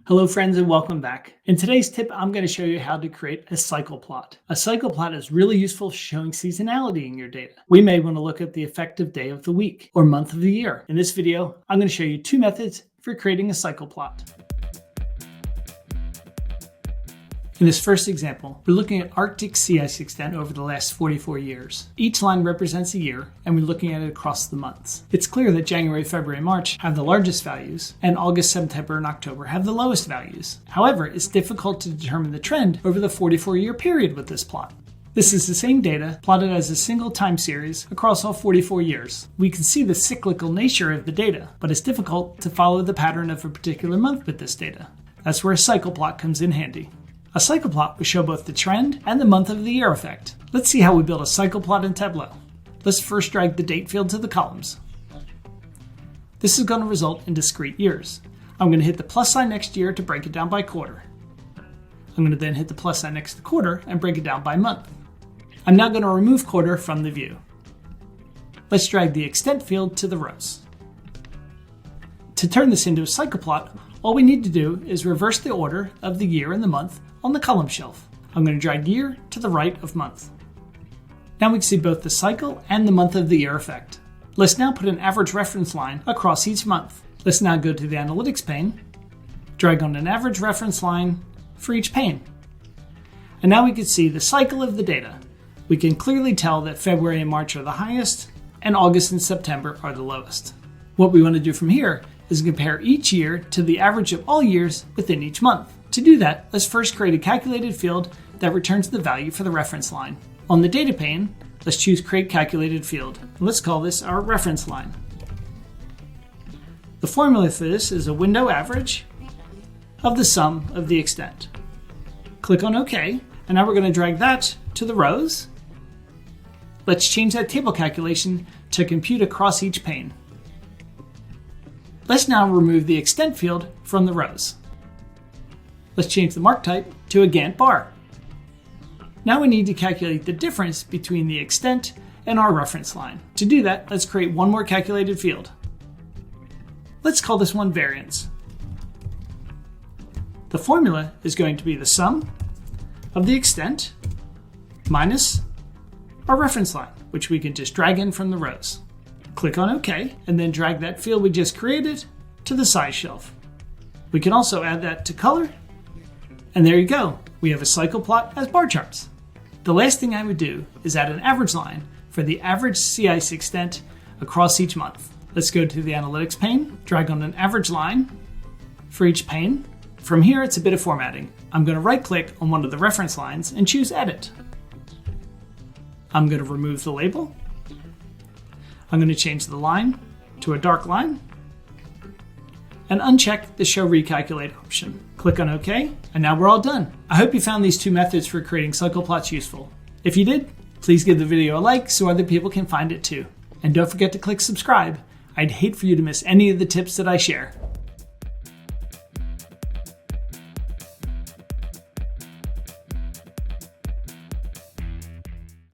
Hello friends and welcome back. In today's tip, I'm going to show you how to create a cycle plot. A cycle plot is really useful for showing seasonality in your data. We may want to look at the effective day of the week or month of the year. In this video, I'm going to show you two methods for creating a cycle plot. In this first example, we're looking at Arctic sea ice extent over the last 44 years. Each line represents a year, and we're looking at it across the months. It's clear that January, February, and March have the largest values, and August, September, and October have the lowest values. However, it's difficult to determine the trend over the 44-year period with this plot. This is the same data plotted as a single time series across all 44 years. We can see the cyclical nature of the data, but it's difficult to follow the pattern of a particular month with this data. That's where a cycle plot comes in handy. A cycle plot will show both the trend and the month of the year effect. Let's see how we build a cycle plot in Tableau. Let's first drag the date field to the columns. This is going to result in discrete years. I'm going to hit the plus sign next year to break it down by quarter. I'm going to then hit the plus sign next to quarter and break it down by month. I'm now going to remove quarter from the view. Let's drag the extent field to the rows. To turn this into a cycle plot, all we need to do is reverse the order of the year and the month on the column shelf. I'm going to drag year to the right of month. Now we can see both the cycle and the month of the year effect. Let's now put an average reference line across each month. Let's now go to the analytics pane, drag on an average reference line for each pane. And now we can see the cycle of the data. We can clearly tell that February and March are the highest, and August and September are the lowest. What we want to do from here is compare each year to the average of all years within each month. To do that, let's first create a calculated field that returns the value for the reference line. On the data pane, let's choose Create Calculated Field. Let's call this our reference line. The formula for this is a window average of the sum of the extent. Click on OK, and now we're going to drag that to the rows. Let's change that table calculation to compute across each pane. Let's now remove the extent field from the rows. Let's change the mark type to a Gantt bar. Now we need to calculate the difference between the extent and our reference line. To do that, let's create one more calculated field. Let's call this one variance. The formula is going to be the sum of the extent minus our reference line, which we can just drag in from the rows. Click on OK, and then drag that field we just created to the size shelf. We can also add that to color, and there you go. We have a cycle plot as bar charts. The last thing I would do is add an average line for the average sea ice extent across each month. Let's go to the analytics pane, drag on an average line for each pane. From here, it's a bit of formatting. I'm going to right click on one of the reference lines and choose Edit. I'm going to remove the label. I'm going to change the line to a dark line and uncheck the Show Recalculate option. Click on OK, and now we're all done. I hope you found these two methods for creating cycle plots useful. If you did, please give the video a like so other people can find it too. And don't forget to click subscribe. I'd hate for you to miss any of the tips that I share.